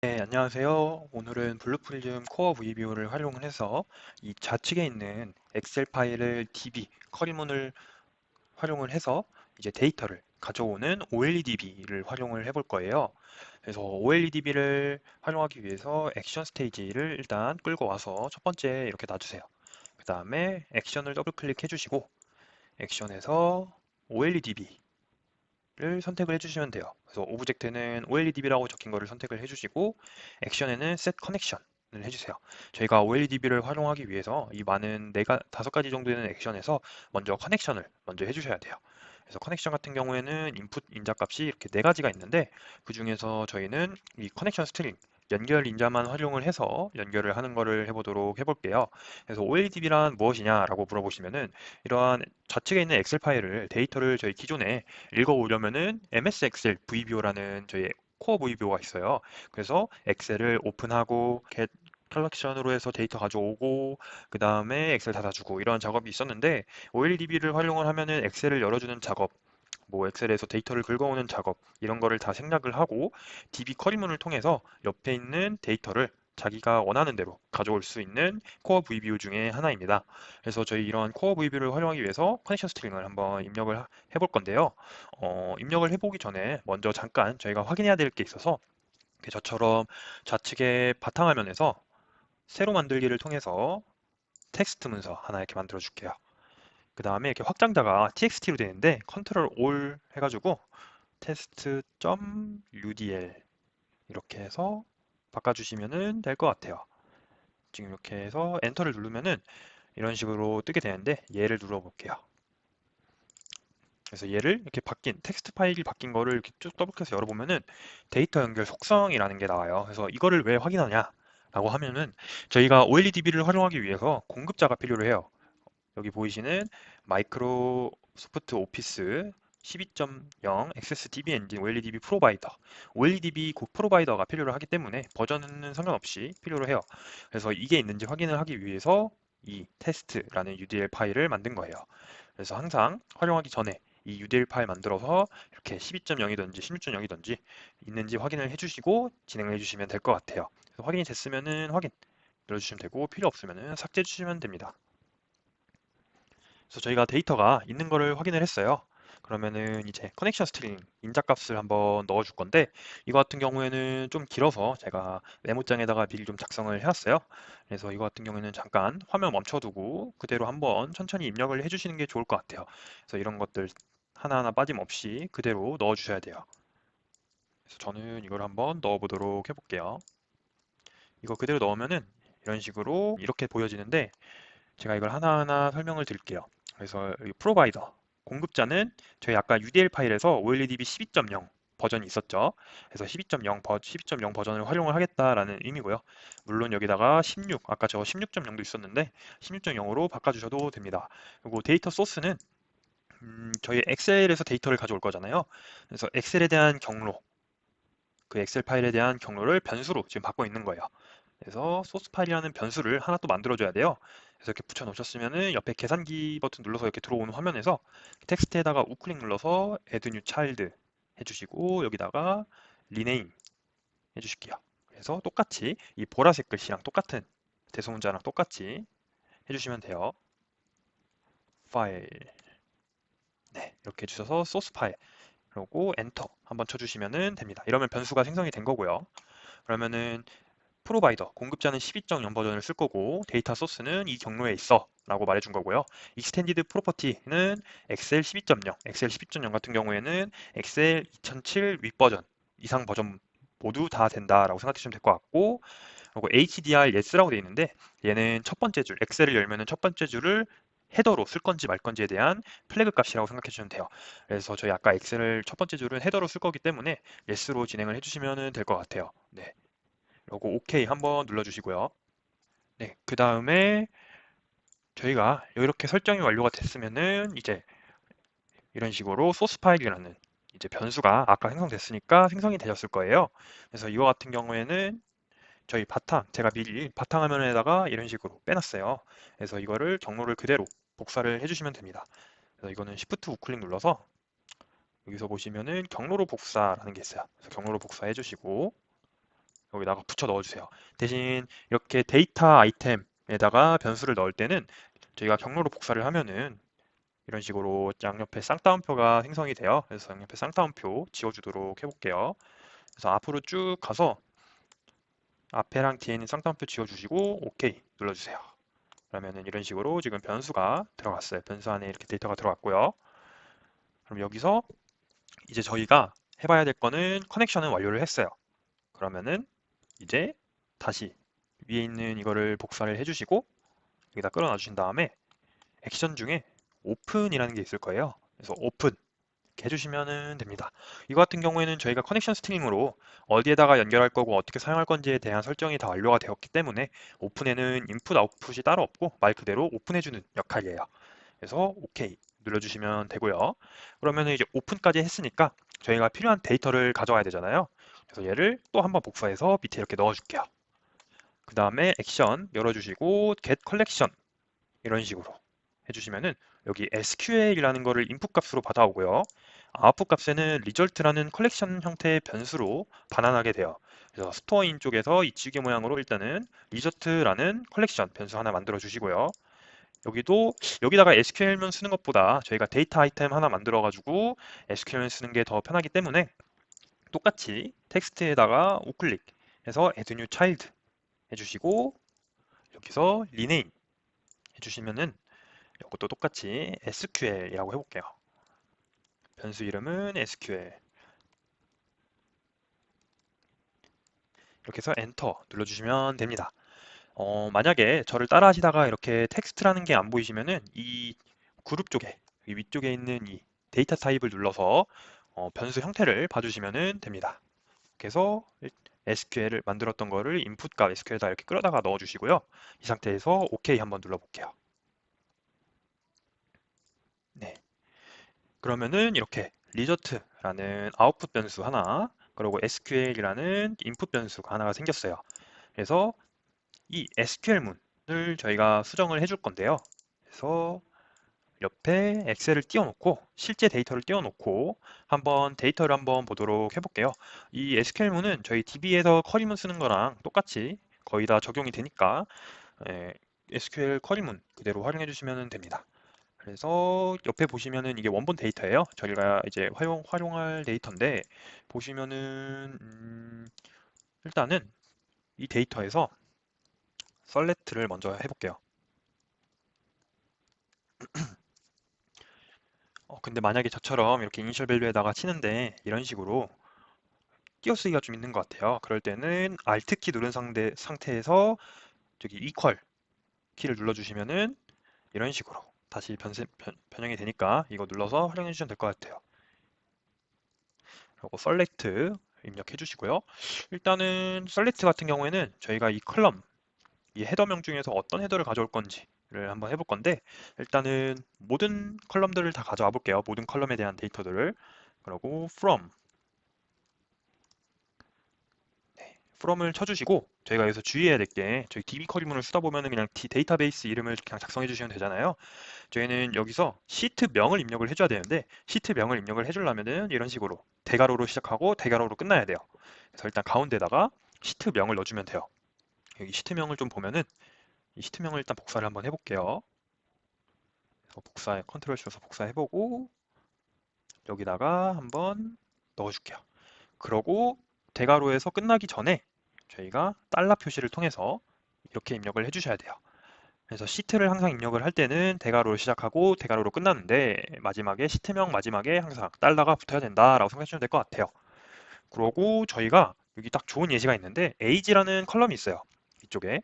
네, 안녕하세요. 오늘은 블루프리즘 코어 VBO를 활용을 해서 이 좌측에 있는 엑셀 파일을 DB, 커리문을 활용을 해서 이제 데이터를 가져오는 OLEDB를 활용을 해볼 거예요. 그래서 OLEDB를 활용하기 위해서 액션 스테이지를 일단 끌고 와서 첫 번째 이렇게 놔주세요. 그 다음에 액션을 더블 클릭해 주시고 액션에서 OLEDB 를 선택을 해주시면 돼요. 그래서 오브젝트는 OLEDB라고 적힌 거를 선택을 해주시고 액션에는 Set Connection을 해주세요. 저희가 OLEDB를 활용하기 위해서 이 많은 다섯 가지 정도 되는 액션에서 먼저 커넥션을 먼저 해주셔야 돼요. 그래서 커넥션 같은 경우에는 인풋 인자 값이 이렇게 네 가지가 있는데 그 중에서 저희는 이 커넥션 스트링 연결 인자만 활용을 해서 연결을 하는 거를 해보도록 해볼게요. 그래서 OLEDB란 무엇이냐라고 물어보시면은 이러한 좌측에 있는 엑셀 파일을 데이터를 저희 기존에 읽어오려면은 MS 엑셀 VBO라는 저희 코어 VBO가 있어요. 그래서 엑셀을 오픈하고 get 컬렉션으로 해서 데이터 가져오고 그 다음에 엑셀 닫아주고 이런 작업이 있었는데 OLEDB를 활용을 하면은 엑셀을 열어주는 작업, 뭐 엑셀에서 데이터를 긁어오는 작업 이런 거를 다 생략을 하고 DB 커리문을 통해서 옆에 있는 데이터를 자기가 원하는 대로 가져올 수 있는 코어 VBO 중에 하나입니다. 그래서 저희 이런 코어 VBO를 활용하기 위해서 커넥션 스트링을 한번 입력을 해볼 건데요. 입력을 해보기 전에 먼저 잠깐 저희가 확인해야 될 게 있어서 저처럼 좌측에 바탕화면에서 새로 만들기를 통해서 텍스트 문서 하나 이렇게 만들어 줄게요. 그 다음에 이렇게 확장자가 txt로 되는데 컨트롤 올 해가지고 test.udl 이렇게 해서 바꿔주시면 될 것 같아요. 지금 이렇게 해서 엔터를 누르면은 이런 식으로 뜨게 되는데 얘를 눌러볼게요. 그래서 얘를 이렇게 바뀐 텍스트 파일이 바뀐 거를 이렇게 쭉 더블클릭해서 열어보면은 데이터 연결 속성이라는 게 나와요. 그래서 이거를 왜 확인하냐? 라고 하면은 저희가 OLEDB를 활용하기 위해서 공급자가 필요로 해요. 여기 보이시는 마이크로소프트 오피스 12.0 액세스 DB 엔진 OLEDB 프로바이더 OLEDB 프로바이더가 필요로 하기 때문에 버전은 상관없이 필요로 해요. 그래서 이게 있는지 확인을 하기 위해서 이 테스트라는 UDL 파일을 만든 거예요. 그래서 항상 활용하기 전에 이 UDL 파일 만들어서 이렇게 12.0이든지 16.0이든지 있는지 확인을 해주시고 진행을 해주시면 될 것 같아요. 그래서 확인이 됐으면은 확인 눌러주시면 되고 필요 없으면은 삭제해 주시면 됩니다. 그래서 저희가 데이터가 있는 거를 확인을 했어요. 그러면은 이제 커넥션 스트링 인자값을 한번 넣어 줄 건데 이거 같은 경우에는 좀 길어서 제가 메모장에다가 미리 좀 작성을 해왔어요. 그래서 이거 같은 경우에는 잠깐 화면 멈춰두고 그대로 한번 천천히 입력을 해주시는 게 좋을 것 같아요. 그래서 이런 것들 하나하나 빠짐없이 그대로 넣어 주셔야 돼요. 그래서 저는 이걸 한번 넣어 보도록 해볼게요. 이거 그대로 넣으면은 이런 식으로 이렇게 보여지는데 제가 이걸 하나하나 설명을 드릴게요. 그래서 이 프로바이더, 공급자는 저희 아까 UDL 파일에서 OLEDB 12.0 버전이 있었죠. 그래서 12.0 버전을 활용을 하겠다라는 의미고요. 물론 여기다가 16, 아까 저 16.0도 있었는데 16.0으로 바꿔주셔도 됩니다. 그리고 데이터 소스는 저희 엑셀에서 데이터를 가져올 거잖아요. 그래서 엑셀에 대한 경로, 그 엑셀 파일에 대한 경로를 변수로 지금 받고 있는 거예요. 그래서 소스 파일이라는 변수를 하나 또 만들어줘야 돼요. 그래서 이렇게 붙여 놓으셨으면은 옆에 계산기 버튼 눌러서 이렇게 들어오는 화면에서 텍스트에다가 우클릭 눌러서 add new child 해주시고 여기다가 rename 해주실게요. 그래서 똑같이 이 보라색 글씨랑 똑같은 대소문자랑 똑같이 해주시면 돼요. 파일 네 이렇게 해주셔서 소스 파일 그리고 엔터 한번 쳐주시면 됩니다. 이러면 변수가 생성이 된 거고요. 그러면은 프로바이더, 공급자는 12.0 버전을 쓸 거고 데이터 소스는 이 경로에 있어 라고 말해준 거고요. 익스텐디드 프로퍼티는 엑셀 12.0, 엑셀 12.0 같은 경우에는 엑셀 2007 윗버전 이상 버전 모두 다 된다라고 생각하시면 될 것 같고 그리고 HDR yes라고 되어 있는데 얘는 첫 번째 줄, 엑셀을 열면은 첫 번째 줄을 헤더로 쓸 건지 말 건지에 대한 플래그 값이라고 생각해 주시면 돼요. 그래서 저희 아까 엑셀을 첫 번째 줄은 헤더로 쓸 거기 때문에 yes로 진행을 해주시면 될 것 같아요. 네. 요거 OK 한번 눌러주시고요. 네, 그 다음에 저희가 이렇게 설정이 완료가 됐으면은 이제 이런 식으로 소스 파일이라는 이제 변수가 아까 생성됐으니까 생성이 되셨을 거예요. 그래서 이거 같은 경우에는 저희 제가 미리 바탕화면에다가 이런 식으로 빼놨어요. 그래서 이거를 경로를 그대로 복사를 해주시면 됩니다. 그래서 이거는 Shift 우클릭 눌러서 여기서 보시면은 경로로 복사라는 게 있어요. 그래서 경로로 복사해 주시고 여기다가 붙여 넣어주세요. 대신 이렇게 데이터 아이템에다가 변수를 넣을 때는 저희가 경로로 복사를 하면은 이런 식으로 양옆에 쌍따옴표가 생성이 돼요. 그래서 양옆에 쌍따옴표 지워주도록 해볼게요. 그래서 앞으로 쭉 가서 앞에랑 뒤에 있는 쌍따옴표 지워주시고 OK 눌러주세요. 그러면은 이런 식으로 지금 변수가 들어갔어요. 변수 안에 이렇게 데이터가 들어갔고요. 그럼 여기서 이제 저희가 해봐야 될 거는 커넥션은 완료를 했어요. 그러면은 이제 다시 위에 있는 이거를 복사를 해주시고 여기다 끌어놔 주신 다음에 액션 중에 오픈이라는 게 있을 거예요. 그래서 오픈 이렇게 해주시면 됩니다. 이거 같은 경우에는 저희가 커넥션 스트링으로 어디에다가 연결할 거고 어떻게 사용할 건지에 대한 설정이 다 완료가 되었기 때문에 오픈에는 인풋 아웃풋이 따로 없고 말 그대로 오픈해주는 역할이에요. 그래서 OK 눌러주시면 되고요. 그러면 이제 오픈까지 했으니까 저희가 필요한 데이터를 가져와야 되잖아요. 그래서 얘를 또 한번 복사해서 밑에 이렇게 넣어줄게요. 그 다음에 액션 열어주시고 get collection 이런 식으로 해주시면은 여기 SQL이라는 거를 인풋 값으로 받아오고요. 아웃풋 값에는 result라는 컬렉션 형태의 변수로 반환하게 돼요. 그래서 스토어인 쪽에서 이 지우개 모양으로 일단은 result라는 컬렉션 변수 하나 만들어 주시고요. 여기다가 SQL만 쓰는 것보다 저희가 데이터 아이템 하나 만들어 가지고 SQL만 쓰는 게 더 편하기 때문에 똑같이 텍스트에다가 우클릭 해서 add new child 해주시고 여기서 rename 해주시면은 이것도 똑같이 SQL이라고 해볼게요. 변수 이름은 SQL. 이렇게 해서 엔터 눌러주시면 됩니다. 만약에 저를 따라 하시다가 이렇게 텍스트라는 게 안 보이시면은 이 그룹 쪽에, 이 위쪽에 있는 이 데이터 타입을 눌러서 변수 형태를 봐주시면 됩니다. 그래서 SQL을 만들었던 거를 인풋 값 SQL에다 이렇게 끌어다가 넣어주시고요. 이 상태에서 OK 한번 눌러볼게요. 네. 그러면은 이렇게 리저트라는 아웃풋 변수 하나, 그리고 SQL이라는 인풋 변수가 하나가 생겼어요. 그래서 이 SQL문을 저희가 수정을 해줄 건데요. 그래서 옆에 엑셀을 띄워놓고 실제 데이터를 띄워놓고 한번 데이터를 한번 보도록 해볼게요. 이 SQL문은 저희 DB에서 쿼리문 쓰는 거랑 똑같이 거의 다 적용이 되니까 SQL 쿼리문 그대로 활용해 주시면 됩니다. 그래서 옆에 보시면은 이게 원본 데이터예요. 저희가 이제 활용할 데이터인데 보시면은 일단은 이 데이터에서 셀렉트를 먼저 해볼게요. 근데 만약에 저처럼 이렇게 이니셜 밸류에다가 치는데 이런 식으로 띄어쓰기가 좀 있는 것 같아요. 그럴 때는 Alt 키 누른 상태에서 저기 equal 키를 눌러주시면은 이런 식으로 다시 변형이 되니까 이거 눌러서 활용해 주시면 될 것 같아요. 그리고 select 입력해 주시고요. 일단은 select 같은 경우에는 저희가 이 컬럼, 이 헤더명 중에서 어떤 헤더를 가져올 건지를 한번 해볼 건데 일단은 모든 컬럼들을 다 가져와 볼게요. 모든 컬럼에 대한 데이터들을. 그리고 from을 쳐주시고 저희가 여기서 주의해야 될 게 저희 DB 쿼리문을 쓰다 보면은 그냥 데이터베이스 이름을 그냥 작성해 주시면 되잖아요. 저희는 여기서 시트명을 입력을 해줘야 되는데 시트명을 입력을 해주려면은 이런 식으로 대괄호로 시작하고 대괄호로 끝나야 돼요. 그래서 일단 가운데다가 시트명을 넣어주면 돼요. 여기 시트명을 좀 보면은 이 시트명을 일단 복사를 한번 해볼게요. 컨트롤 씌워서 복사해보고 여기다가 한번 넣어줄게요. 그러고 대괄호에서 끝나기 전에 저희가 달러 표시를 통해서 이렇게 입력을 해주셔야 돼요. 그래서 시트를 항상 입력을 할 때는 대괄호로 시작하고 대괄호로 끝나는데 마지막에 시트명 마지막에 항상 달러가 붙어야 된다라고 생각해 주시면 될 것 같아요. 그러고 저희가 여기 딱 좋은 예시가 있는데 age라는 컬럼이 있어요. 이쪽에.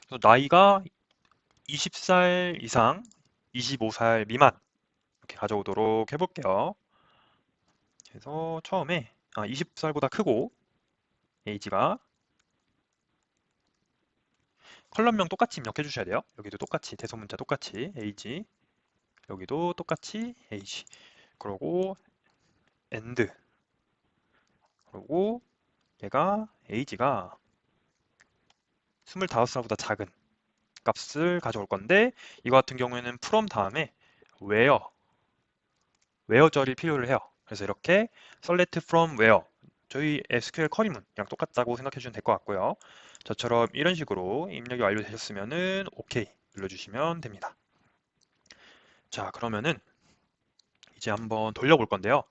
그래서 나이가 20살 이상, 25살 미만 이렇게 가져오도록 해볼게요. 그래서 처음에 20살보다 크고 age가 컬럼명 똑같이 입력해 주셔야 돼요. 여기도 똑같이 대소문자 똑같이 age 여기도 똑같이 age 그러고 and 그리고 얘가 age가 25살보다 작은 값을 가져올 건데 이거 같은 경우에는 from 다음에 where 절이 필요를 해요. 그래서 이렇게 select from where 저희 SQL 쿼리문이랑 똑같다고 생각해 주시면 될 것 같고요. 저처럼 이런 식으로 입력이 완료되셨으면은 OK 눌러주시면 됩니다. 자, 그러면은 이제 한번 돌려볼 건데요.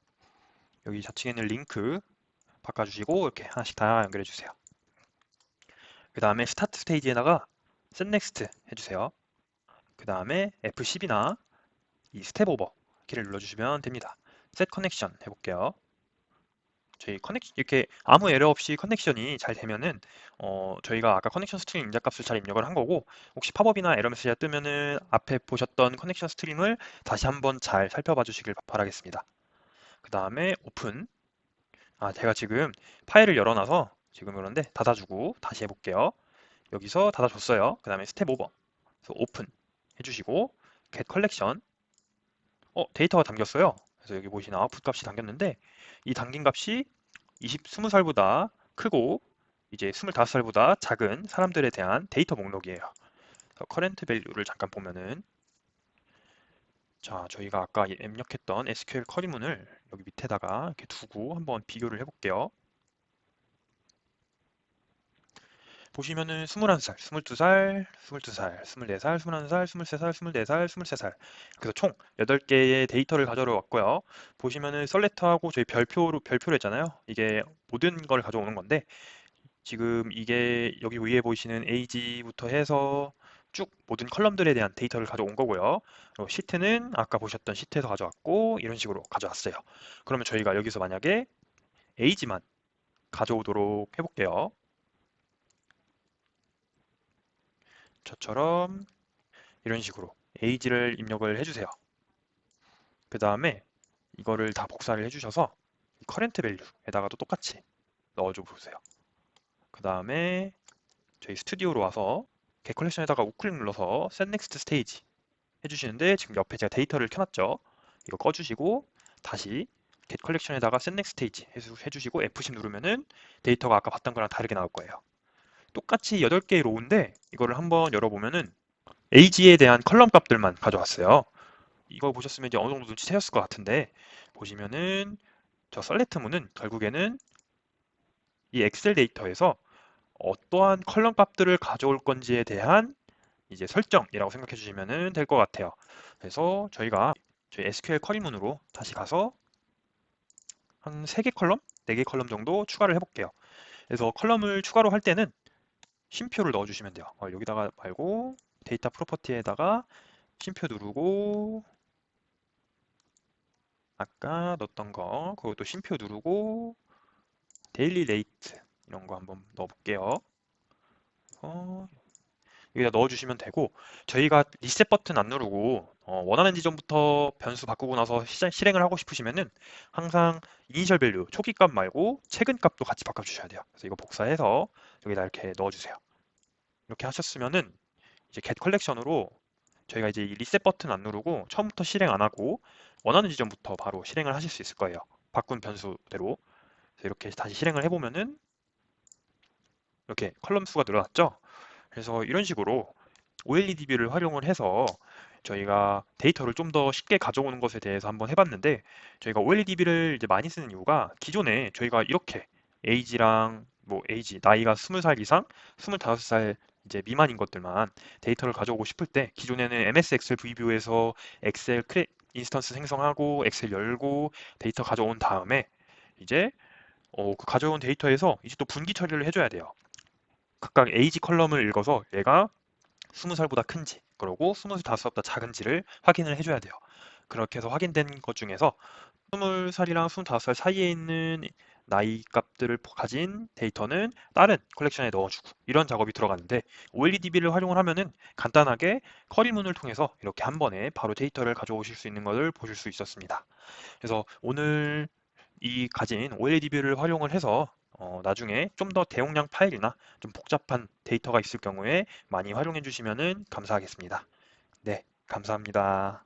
여기 좌측에 있는 링크 바꿔주시고 이렇게 하나씩 다 연결해 주세요. 그 다음에 스타트 스테이지에다가 set next 해주세요. 그 다음에 F10이나 이 스텝 오버 키를 눌러주시면 됩니다. set connection 해볼게요. 저희 커넥션 이렇게 아무 에러 없이 커넥션이 잘 되면은 저희가 아까 커넥션 스트링 임자값을 잘 입력을 한 거고, 혹시 팝업이나 에러 메시지가 뜨면은 앞에 보셨던 커넥션 스트링을 다시 한번 잘 살펴봐 주시길 바라겠습니다. 그 다음에 오픈. 제가 지금 파일을 열어놔서 지금 그런데 닫아주고 다시 해볼게요. 여기서 닫아줬어요. 그 다음에 스텝 오버. 그래서 오픈 해주시고 get collection. 데이터가 담겼어요. 그래서 여기 보시면 아웃풋 값이 담겼는데, 이 담긴 값이 20살보다 크고 이제 25살보다 작은 사람들에 대한 데이터 목록이에요. 커런트 밸류를 잠깐 보면은, 자, 저희가 아까 입력했던 SQL 쿼리문을 여기 밑에다가 이렇게 두고 한번 비교를 해볼게요. 보시면은 21살, 22살, 22살, 24살, 21살, 23살, 24살, 23살. 그래서 총 8개의 데이터를 가져러 왔고요. 보시면은 썰레터하고 저희 별표로 했잖아요. 이게 모든 걸 가져오는 건데, 지금 이게 여기 위에 보이시는 AG부터 해서 쭉 모든 컬럼들에 대한 데이터를 가져온 거고요. 그리고 시트는 아까 보셨던 시트에서 가져왔고, 이런 식으로 가져왔어요. 그러면 저희가 여기서 만약에 AG만 가져오도록 해볼게요. 저처럼 이런 식으로 AG를 입력을 해주세요. 그 다음에 이거를 다 복사를 해주셔서 이 커런트 밸류에다가도 똑같이 넣어줘 보세요. 그 다음에 저희 스튜디오로 와서 get 컬렉션에다가 우클릭 눌러서 set next stage 해주시는데, 지금 옆에 제가 데이터를 켜놨죠. 이거 꺼주시고 다시 get 컬렉션에다가 set next stage 해주시고 F10 누르면은 데이터가 아까 봤던 거랑 다르게 나올 거예요. 똑같이 8개의 로우인데 이거를 한번 열어보면은 AG에 대한 컬럼 값들만 가져왔어요. 이거 보셨으면 이제 어느 정도 눈치채셨을 것 같은데, 보시면은 저 썰레트문은 결국에는 이 엑셀 데이터에서 어떠한 컬럼 값들을 가져올 건지에 대한 이제 설정이라고 생각해 주시면 될 것 같아요. 그래서 저희가 저희 SQL 쿼리문으로 다시 가서 한 3개 컬럼, 4개 컬럼 정도 추가를 해볼게요. 그래서 컬럼을 추가로 할 때는 쉼표를 넣어주시면 돼요. 여기다가 말고 데이터 프로퍼티에다가 쉼표 누르고, 아까 넣었던 거 그것도 쉼표 누르고 데일리 레이트 이런 거 한번 넣어볼게요. 여기다 넣어주시면 되고, 저희가 리셋 버튼 안 누르고 원하는 지점부터 변수 바꾸고 나서 실행을 하고 싶으시면은 항상 이니셜 밸류 초기 값 말고 최근 값도 같이 바꿔주셔야 돼요. 그래서 이거 복사해서 여기다 이렇게 넣어주세요. 이렇게 하셨으면은 이제 get 컬렉션으로 저희가 이제 이 리셋 버튼 안 누르고 처음부터 실행 안 하고 원하는 지점부터 바로 실행을 하실 수 있을 거예요. 바꾼 변수대로. 그래서 이렇게 다시 실행을 해보면은 이렇게 컬럼 수가 늘어났죠. 그래서 이런 식으로 OLEDB를 활용을 해서 저희가 데이터를 좀 더 쉽게 가져오는 것에 대해서 한번 해봤는데, 저희가 OLEDB를 이제 많이 쓰는 이유가 기존에 저희가 이렇게 AG랑 뭐 AG 나이가 20살 이상, 25살 이제 미만인 것들만 데이터를 가져오고 싶을 때 기존에는 MS 엑셀 VBO에서 엑셀 인스턴스 생성하고 엑셀 열고 데이터 가져온 다음에 이제 그 가져온 데이터에서 이제 또 분기 처리를 해줘야 돼요. 각각 AG 컬럼을 읽어서 얘가 20살보다 큰지, 그리고 25살보다 작은지를 확인을 해줘야 돼요. 그렇게 해서 확인된 것 중에서 20살이랑 25살 사이에 있는 나이 값들을 가진 데이터는 다른 컬렉션에 넣어주고, 이런 작업이 들어가는데, OLEDB를 활용을 하면은 간단하게 쿼리문을 통해서 이렇게 한 번에 바로 데이터를 가져오실 수 있는 것을 보실 수 있었습니다. 그래서 오늘 이 가진 OLEDB를 활용을 해서 나중에 좀 더 대용량 파일이나 좀 복잡한 데이터가 있을 경우에 많이 활용해 주시면 감사하겠습니다. 네, 감사합니다.